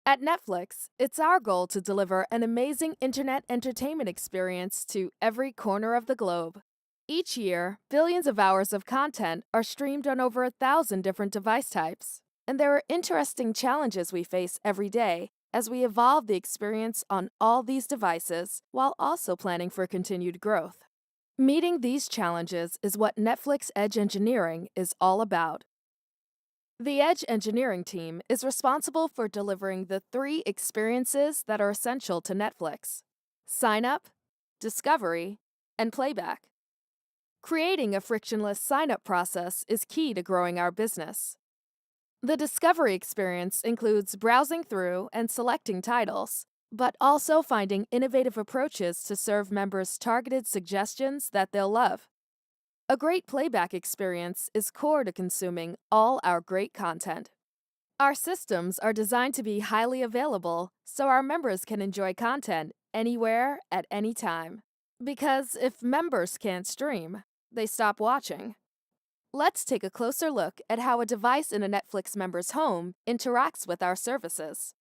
At Netflix, it's our goal to deliver an amazing internet entertainment experience to every corner of the globe. Each year, billions of hours of content are streamed on over 1,000 different device types. And there are interesting challenges we face every day as we evolve the experience on all these devices while also planning for continued growth. Meeting these challenges is what Netflix Edge Engineering is all about. The Edge engineering team is responsible for delivering the three experiences that are essential to Netflix: sign up, discovery, and playback. Creating a frictionless sign up process is key to growing our business. The discovery experience includes browsing through and selecting titles, but also finding innovative approaches to serve members targeted suggestions that they'll love. A great playback experience is core to consuming all our great content. Our systems are designed to be highly available so our members can enjoy content anywhere at any time. Because if members can't stream, they stop watching. Let's take a closer look at how a device in a Netflix member's home interacts with our services.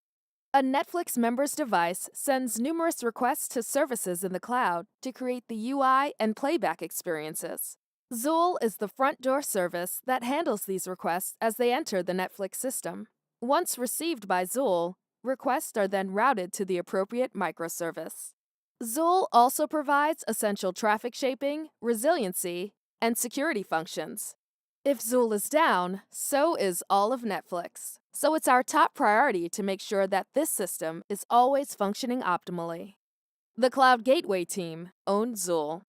A Netflix member's device sends numerous requests to services in the cloud to create the UI and playback experiences. Zool is the front door service that handles these requests as they enter the Netflix system. Once received by Zool, requests are then routed to the appropriate microservice. Zool also provides essential traffic shaping, resiliency, and security functions. If Zool is down, so is all of Netflix. So it's our top priority to make sure that this system is always functioning optimally. The Cloud Gateway team owns Zool.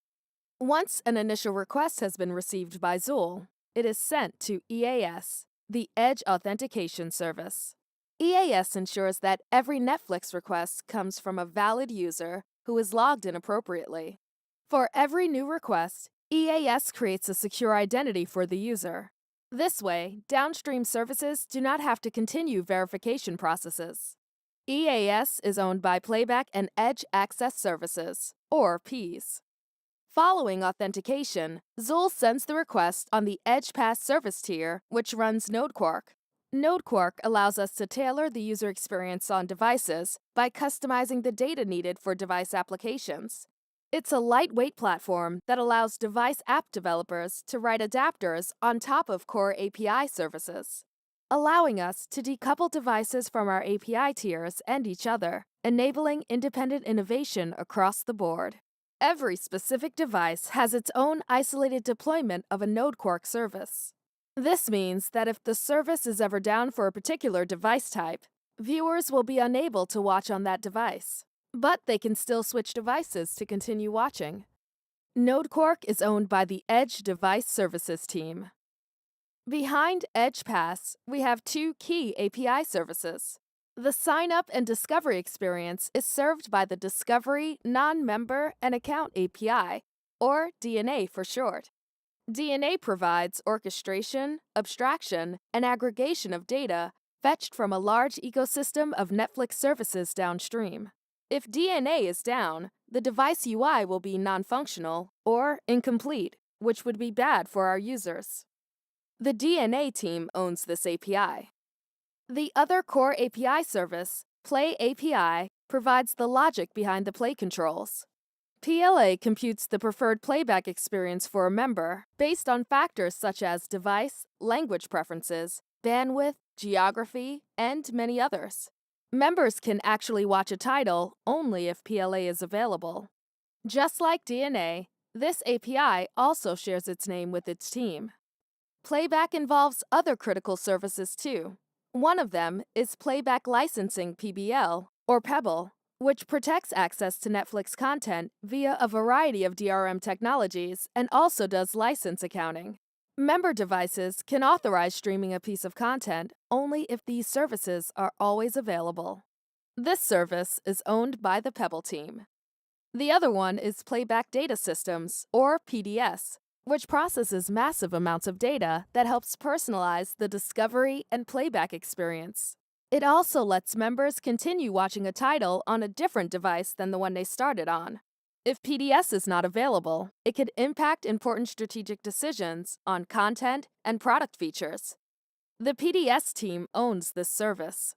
Once an initial request has been received by Zool, it is sent to EAS, the Edge Authentication Service. EAS ensures that every Netflix request comes from a valid user who is logged in appropriately. For every new request, EAS creates a secure identity for the user. This way, downstream services do not have to continue verification processes. EAS is owned by Playback and Edge Access Services, or PEAS. Following authentication, Zool sends the request on the Edge Pass service tier, which runs NodeQuark. NodeQuark allows us to tailor the user experience on devices by customizing the data needed for device applications. It's a lightweight platform that allows device app developers to write adapters on top of core API services, allowing us to decouple devices from our API tiers and each other, enabling independent innovation across the board. Every specific device has its own isolated deployment of a NodeQuark service. This means that if the service is ever down for a particular device type, viewers will be unable to watch on that device, but they can still switch devices to continue watching. NodeQuark is owned by the Edge Device Services team. Behind Edge Pass, we have two key API services. The sign up and discovery experience is served by the Discovery Non-Member and Account API, or DNA for short. DNA provides orchestration, abstraction, and aggregation of data fetched from a large ecosystem of Netflix services downstream. If DNA is down, the device UI will be non-functional or incomplete, which would be bad for our users. The DNA team owns this API. The other core API service, Play API, provides the logic behind the play controls. PLA computes the preferred playback experience for a member based on factors such as device, language preferences, bandwidth, geography, and many others. Members can actually watch a title only if PLA is available. Just like DNA, this API also shares its name with its team. Playback involves other critical services too. One of them is Playback Licensing PBL, or PEBBLE, which protects access to Netflix content via a variety of DRM technologies and also does license accounting. Member devices can authorize streaming a piece of content only if these services are always available. This service is owned by the PEBBLE team. The other one is Playback Data Systems, or PDS, which processes massive amounts of data that helps personalize the discovery and playback experience. It also lets members continue watching a title on a different device than the one they started on. If PDS is not available, it could impact important strategic decisions on content and product features. The PDS team owns this service.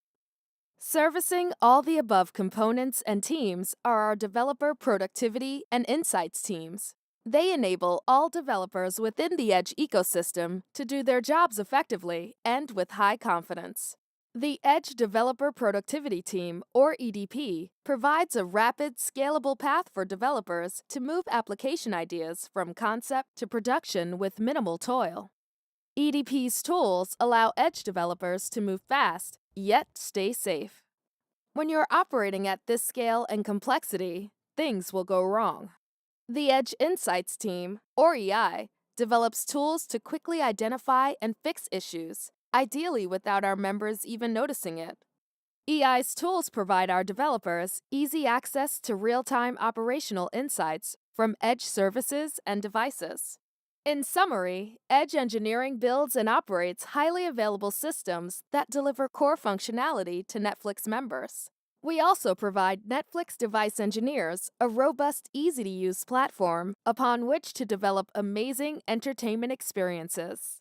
Servicing all the above components and teams are our developer productivity and insights teams. They enable all developers within the Edge ecosystem to do their jobs effectively and with high confidence. The Edge Developer Productivity Team, or EDP, provides a rapid, scalable path for developers to move application ideas from concept to production with minimal toil. EDP's tools allow Edge developers to move fast, yet stay safe. When you're operating at this scale and complexity, things will go wrong. The Edge Insights team, or EI, develops tools to quickly identify and fix issues, ideally without our members even noticing it. EI's tools provide our developers easy access to real-time operational insights from Edge services and devices. In summary, Edge Engineering builds and operates highly available systems that deliver core functionality to Netflix members. We also provide Netflix device engineers a robust, easy-to-use platform upon which to develop amazing entertainment experiences.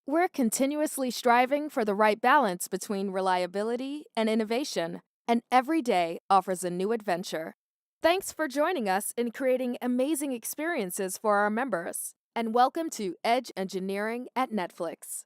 We're continuously striving for the right balance between reliability and innovation, and every day offers a new adventure. Thanks for joining us in creating amazing experiences for our members, and welcome to Edge Engineering at Netflix.